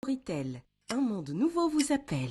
Storytel, un monde nouveau vous appelle.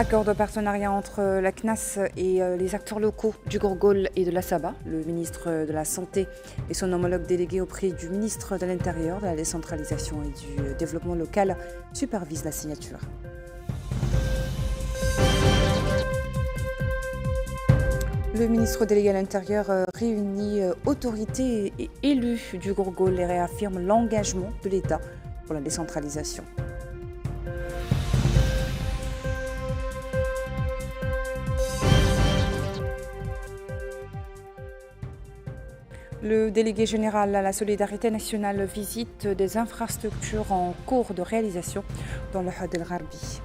Accord de partenariat entre la CNAS et les acteurs locaux du Gorgol et de la Saba. Le ministre de la Santé et son homologue délégué auprès du ministre de l'Intérieur, de la décentralisation et du développement local supervisent la signature. Le ministre délégué à l'Intérieur réunit autorités et élus du Gorgol et réaffirme l'engagement de l'État pour la décentralisation. Le délégué général à la solidarité nationale visite des infrastructures en cours de réalisation dans le Had el-Gharbi.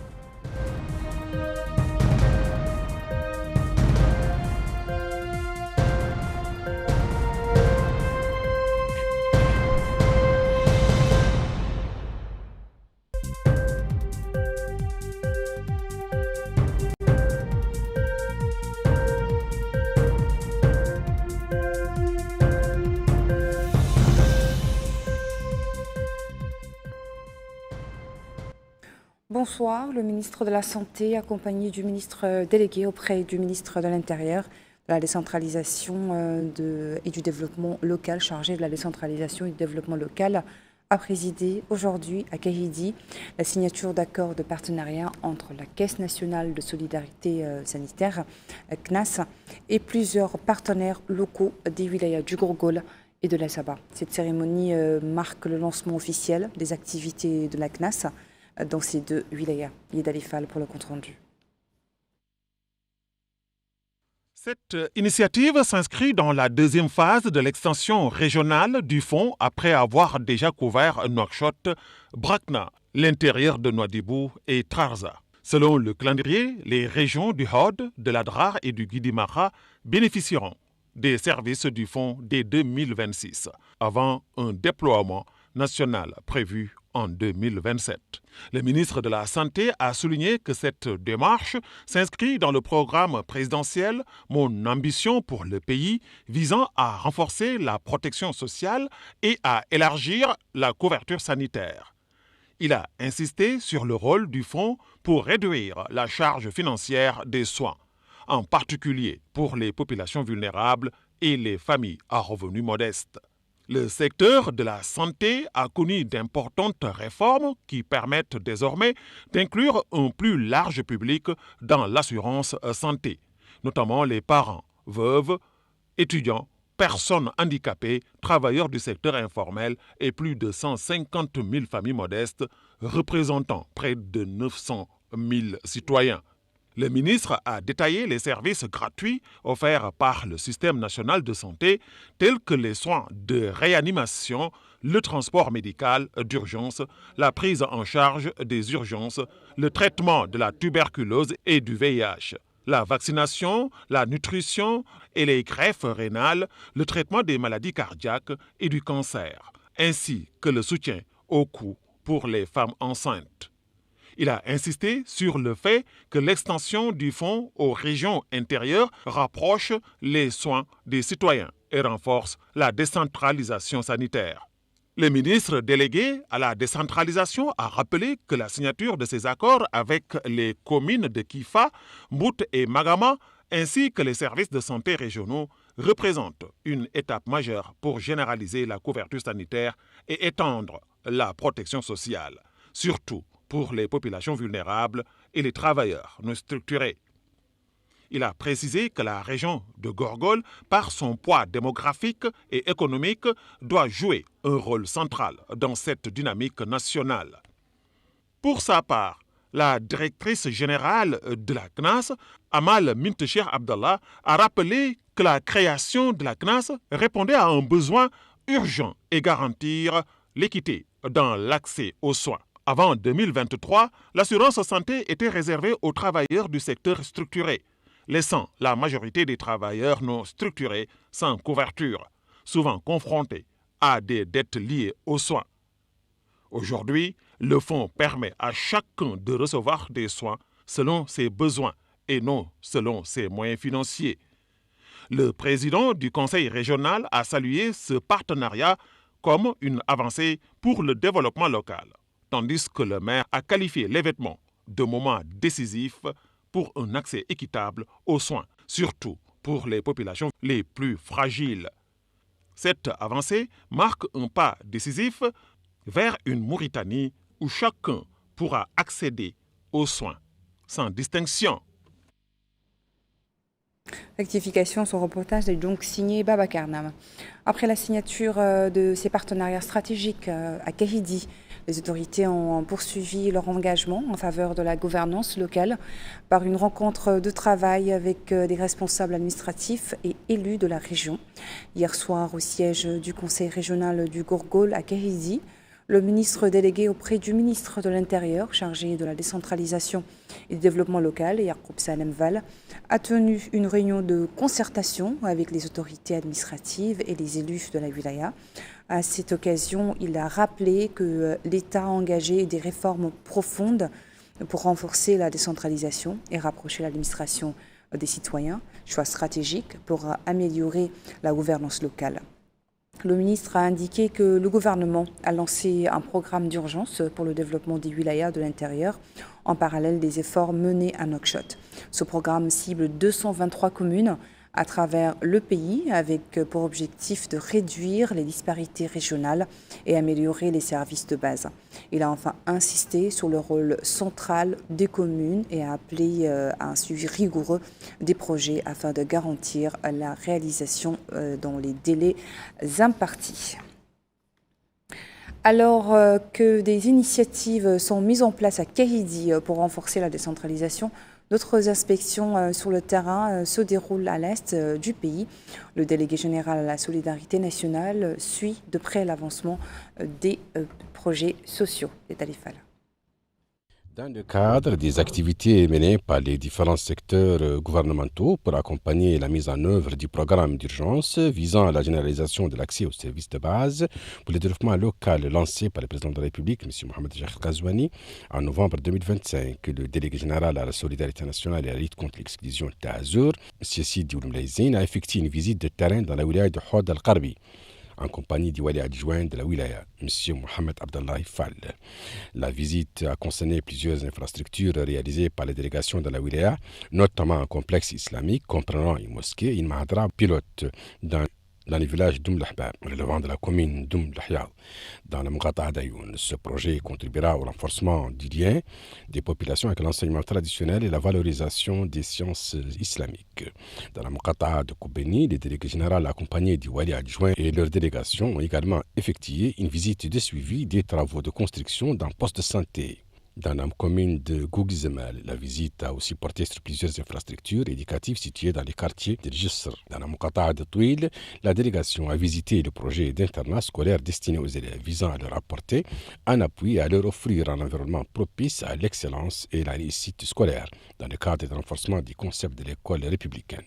Bonsoir, le ministre de la Santé, accompagné du ministre délégué auprès du ministre de l'Intérieur, de la décentralisation et du développement local, chargé de la décentralisation et du développement local, a présidé aujourd'hui à Kahidi la signature d'accords de partenariat entre la Caisse nationale de solidarité sanitaire, CNAS, et plusieurs partenaires locaux des wilayas du Gorgol et de la Saba. Cette cérémonie marque le lancement officiel des activités de la CNAS dans ces deux wilayas. Yed Alifal pour le compte-rendu. Cette initiative s'inscrit dans la deuxième phase de l'extension régionale du fonds après avoir déjà couvert Nouakchott, Brakna, l'intérieur de Nouadhibou et Trarza. Selon le calendrier, les régions du Hod, de l'Adrar et du Guidimara bénéficieront des services du fonds dès 2026, avant un déploiement national prévu en 2027. Le ministre de la Santé a souligné que cette démarche s'inscrit dans le programme présidentiel Mon ambition pour le pays, visant à renforcer la protection sociale et à élargir la couverture sanitaire. Il a insisté sur le rôle du fonds pour réduire la charge financière des soins, en particulier pour les populations vulnérables et les familles à revenus modestes. Le secteur de la santé a connu d'importantes réformes qui permettent désormais d'inclure un plus large public dans l'assurance santé, notamment les parents, veuves, étudiants, personnes handicapées, travailleurs du secteur informel et plus de 150 000 familles modestes, représentant près de 900 000 citoyens. Le ministre a détaillé les services gratuits offerts par le système national de santé, tels que les soins de réanimation, le transport médical d'urgence, la prise en charge des urgences, le traitement de la tuberculose et du VIH, la vaccination, la nutrition et les greffes rénales, le traitement des maladies cardiaques et du cancer, ainsi que le soutien aux coûts pour les femmes enceintes. Il a insisté sur le fait que l'extension du fonds aux régions intérieures rapproche les soins des citoyens et renforce la décentralisation sanitaire. Le ministre délégué à la décentralisation a rappelé que la signature de ces accords avec les communes de Kifa, Mbout et Magama, ainsi que les services de santé régionaux, représente une étape majeure pour généraliser la couverture sanitaire et étendre la protection sociale, surtout pour les populations vulnérables et les travailleurs non structurés. Il a précisé que la région de Gorgol, par son poids démographique et économique, doit jouer un rôle central dans cette dynamique nationale. Pour sa part, la directrice générale de la CNAS, Amal Mintecher Abdallah, a rappelé que la création de la CNAS répondait à un besoin urgent et garantir l'équité dans l'accès aux soins. Avant 2023, l'assurance santé était réservée aux travailleurs du secteur structuré, laissant la majorité des travailleurs non structurés sans couverture. souvent confrontés à des dettes liées aux soins. Aujourd'hui, le fonds permet à chacun de recevoir des soins selon ses besoins et non selon ses moyens financiers. Le président du conseil régional a salué ce partenariat comme une avancée pour le développement local, tandis que le maire a qualifié l'événement de moment décisif pour un accès équitable aux soins, surtout pour les populations les plus fragiles. Cette avancée marque un pas décisif vers une Mauritanie où chacun pourra accéder aux soins sans distinction. Rectification, son reportage est donc signé Babacar Nam. Après la signature de ces partenariats stratégiques à Kahidi, les autorités ont poursuivi leur engagement en faveur de la gouvernance locale par une rencontre de travail avec des responsables administratifs et élus de la région. Hier soir, au siège du conseil régional du Gourgol à Kahidi, le ministre délégué auprès du ministre de l'Intérieur, chargé de la décentralisation et du développement local, Yacoub Salem Val, a tenu une réunion de concertation avec les autorités administratives et les élus de la wilaya. À cette occasion, il a rappelé que l'État a engagé des réformes profondes pour renforcer la décentralisation et rapprocher l'administration des citoyens, choix stratégique pour améliorer la gouvernance locale. Le ministre a indiqué que le gouvernement a lancé un programme d'urgence pour le développement des wilayas de l'intérieur, en parallèle des efforts menés à Nouakchott. Ce programme cible 223 communes à travers le pays, avec pour objectif de réduire les disparités régionales et améliorer les services de base. Il a enfin insisté sur le rôle central des communes et a appelé à un suivi rigoureux des projets afin de garantir la réalisation dans les délais impartis. Alors que des initiatives sont mises en place à Kahidi pour renforcer la décentralisation, d'autres inspections sur le terrain se déroulent à l'est du pays. Le délégué général à la solidarité nationale suit de près l'avancement des projets sociaux des Talifal. Dans le cadre des activités menées par les différents secteurs gouvernementaux pour accompagner la mise en œuvre du programme d'urgence visant à la généralisation de l'accès aux services de base pour le développement local lancé par le président de la République, M. Mohamed Jacques Ghazouani, en novembre 2025, le délégué général à la solidarité nationale et à la lutte contre l'exclusion Tazur, M. Sidi Oulmlaïzine, a effectué une visite de terrain dans la wilaya de Hod al-Qarbi, en compagnie du wali adjoint de la wilaya, M. Mohamed Abdallahi Fall. La visite a concerné plusieurs infrastructures réalisées par les délégations de la wilaya, notamment un complexe islamique comprenant une mosquée et une mahadra pilote dans le village d'Oum-Lahbab, relevant de la commune d'Oum-Lahyad, dans la Muqata'a d'Ayoun. Ce projet contribuera au renforcement du lien des populations avec l'enseignement traditionnel et la valorisation des sciences islamiques. Dans la Muqata'a de Koubeni, les délégués généraux accompagnés du wali adjoint et leurs délégations ont également effectué une visite de suivi des travaux de construction d'un poste de santé. Dans la commune de Gougzemal, la visite a aussi porté sur plusieurs infrastructures éducatives situées dans les quartiers de Djissr. Dans la Muqata'a de Touil, la délégation a visité le projet d'internat scolaire destiné aux élèves, visant à leur apporter un appui et à leur offrir un environnement propice à l'excellence et la réussite scolaire, dans le cadre du renforcement du concept de l'école républicaine.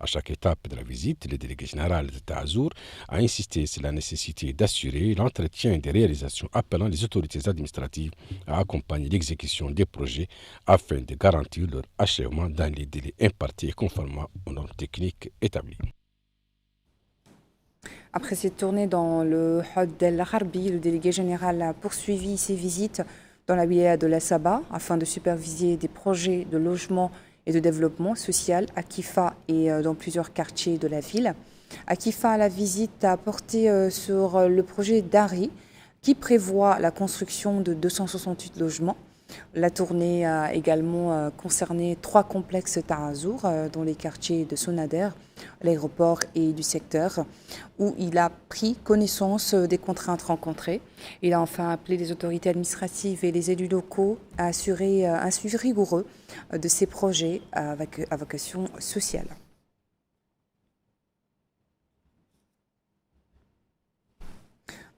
À chaque étape de la visite, le délégué général de Tazur a insisté sur la nécessité d'assurer l'entretien des réalisations, appelant les autorités administratives à accompagner l'exécution des projets afin de garantir leur achèvement dans les délais impartis et conformément aux normes techniques établies. Après cette tournée dans le Hod el-Harbi, le délégué général a poursuivi ses visites dans la wilaya de la Saba afin de superviser des projets de logement et de développement social à Kifa et dans plusieurs quartiers de la ville. À Kifa, la visite a porté sur le projet d'Ari qui prévoit la construction de 268 logements. La tournée a également concerné 3 complexes Tarazour dans les quartiers de Sonader, l'aéroport et du secteur, où il a pris connaissance des contraintes rencontrées. Il a enfin appelé les autorités administratives et les élus locaux à assurer un suivi rigoureux de ces projets à vocation sociale.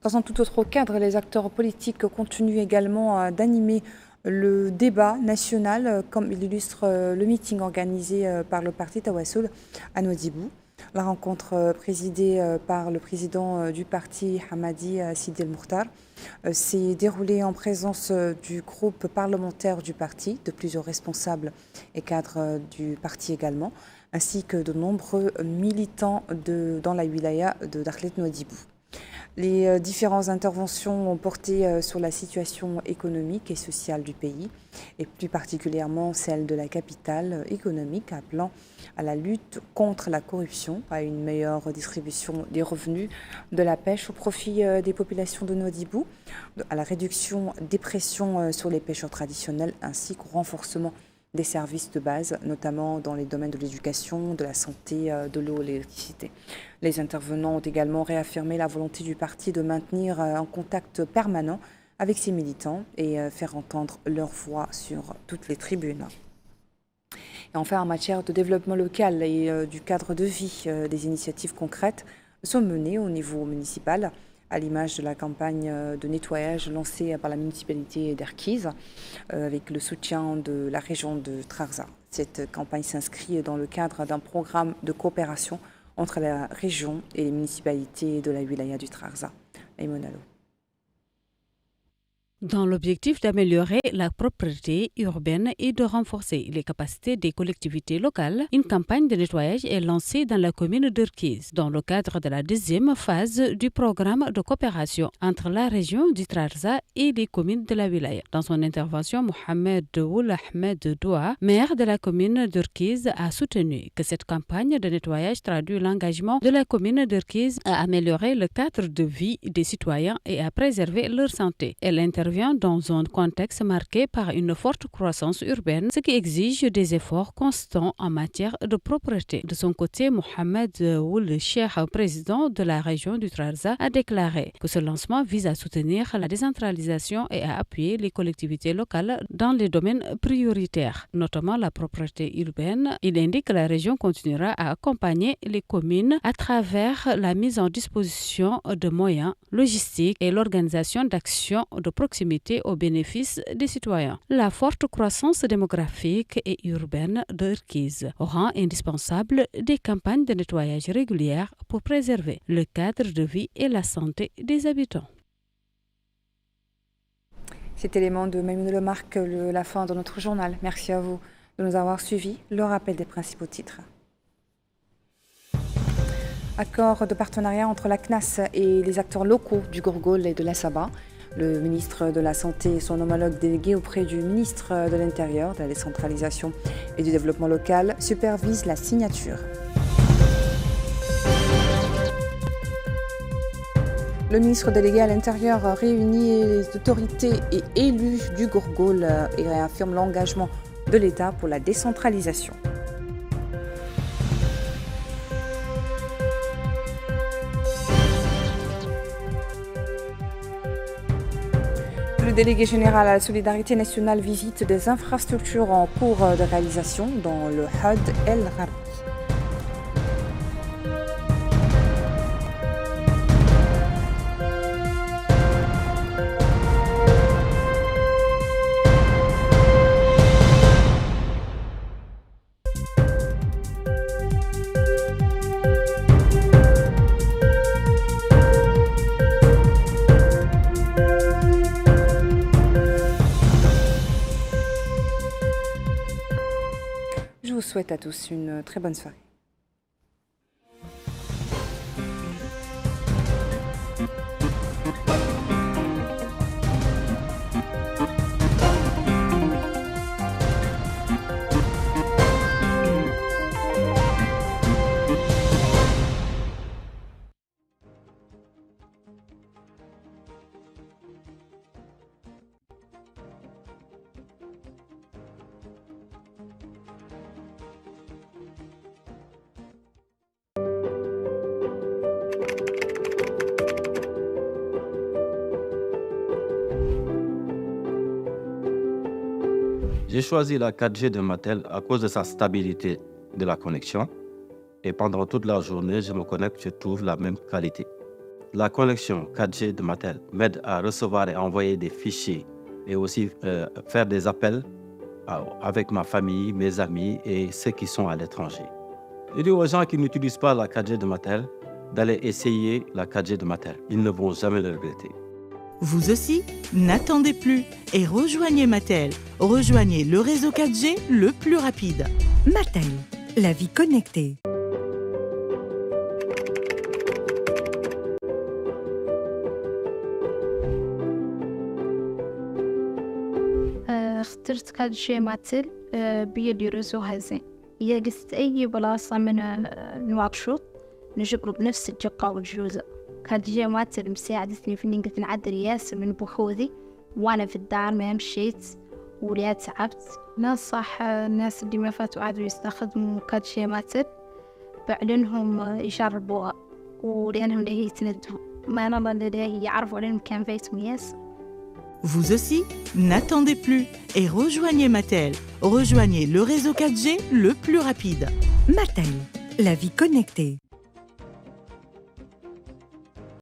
Dans un tout autre cadre, les acteurs politiques continuent également d'animer le débat national, comme il illustre le meeting organisé par le parti Tawassoul à Nouadhibou. La rencontre présidée par le président du parti Hamadi Sidi El Mokhtar s'est déroulée en présence du groupe parlementaire du parti, de plusieurs responsables et cadres du parti également, ainsi que de nombreux militants dans la wilaya de Dakhlet Nouadhibou. Les différentes interventions ont porté sur la situation économique et sociale du pays, et plus particulièrement celle de la capitale économique, appelant à la lutte contre la corruption, à une meilleure distribution des revenus de la pêche au profit des populations de Nouadhibou, à la réduction des pressions sur les pêcheurs traditionnels, ainsi qu'au renforcement des services de base, notamment dans les domaines de l'éducation, de la santé, de l'eau et de l'électricité. Les intervenants ont également réaffirmé la volonté du parti de maintenir un contact permanent avec ses militants et faire entendre leur voix sur toutes les tribunes. Et enfin, en matière de développement local et du cadre de vie, des initiatives concrètes sont menées au niveau municipal, à l'image de la campagne de nettoyage lancée par la municipalité d'Erkiz avec le soutien de la région de Trarza. Cette campagne s'inscrit dans le cadre d'un programme de coopération entre la région et les municipalités de la wilaya du Trarza. Aymonalo. Dans l'objectif d'améliorer la propreté urbaine et de renforcer les capacités des collectivités locales, une campagne de nettoyage est lancée dans la commune d'Erkiz, dans le cadre de la deuxième phase du programme de coopération entre la région du Trarza et les communes de la wilaya. Dans son intervention, Mohamed Ould Ahmed Doua, maire de la commune d'Erkiz, a soutenu que cette campagne de nettoyage traduit l'engagement de la commune d'Erkiz à améliorer le cadre de vie des citoyens et à préserver leur santé. Elle intervient dans un contexte marqué par une forte croissance urbaine, ce qui exige des efforts constants en matière de propreté. De son côté, Mohamed Ould Cheikh, président de la région du Trarza, a déclaré que ce lancement vise à soutenir la décentralisation et à appuyer les collectivités locales dans les domaines prioritaires, notamment la propreté urbaine. Il indique que la région continuera à accompagner les communes à travers la mise en disposition de moyens logistiques et l'organisation d'actions de proximité au bénéfice des citoyens. La forte croissance démographique et urbaine d'Erkiz rend indispensable des campagnes de nettoyage régulières pour préserver le cadre de vie et la santé des habitants. Cet élément de Maïmouna marque la fin de notre journal. Merci à vous de nous avoir suivis. Le rappel des principaux titres. Accord de partenariat entre la CNAS et les acteurs locaux du Gourgol et de la Saba. Le ministre de la Santé et son homologue délégué auprès du ministre de l'Intérieur, de la décentralisation et du développement local supervisent la signature. Le ministre délégué à l'Intérieur réunit les autorités et élus du Gourgol et réaffirme l'engagement de l'État pour la décentralisation. Le délégué général à la solidarité nationale visite des infrastructures en cours de réalisation dans le HUD El Gharbi. Je vous souhaite à tous une très bonne soirée. J'ai choisi la 4G de Mattel à cause de sa stabilité de la connexion. Et pendant toute la journée, je me connecte, je trouve la même qualité. La connexion 4G de Mattel m'aide à recevoir et envoyer des fichiers et aussi faire des appels avec ma famille, mes amis et ceux qui sont à l'étranger. Je dis aux gens qui n'utilisent pas la 4G de Mattel d'aller essayer la 4G de Mattel. Ils ne vont jamais le regretter. Vous aussi, n'attendez plus et rejoignez Mattel. Rejoignez le réseau 4G le plus rapide. Mattel, la vie connectée. اخترت 4G ماتل بيدي رزوها زين. هي قست أي بلاصة من نواكشوط نجبر بنفس الدقة والجوزة. 4G ماتل مساعدتني في إني قد نعدل ياسر من بحوثي وأنا في الدار ما مشيت ولا تعبت. ننصح الناس اللي ما فاتوا عادوا يستخدموا 4G ماتل بعلنهم يجربوها ولأنهم اللي هي تندهم ما نظن اللي يعرفوا لأنهم كان فيتهم ياسر. Vous aussi, n'attendez plus et rejoignez Mattel. Rejoignez le réseau 4G le plus rapide. Mattel, la vie connectée.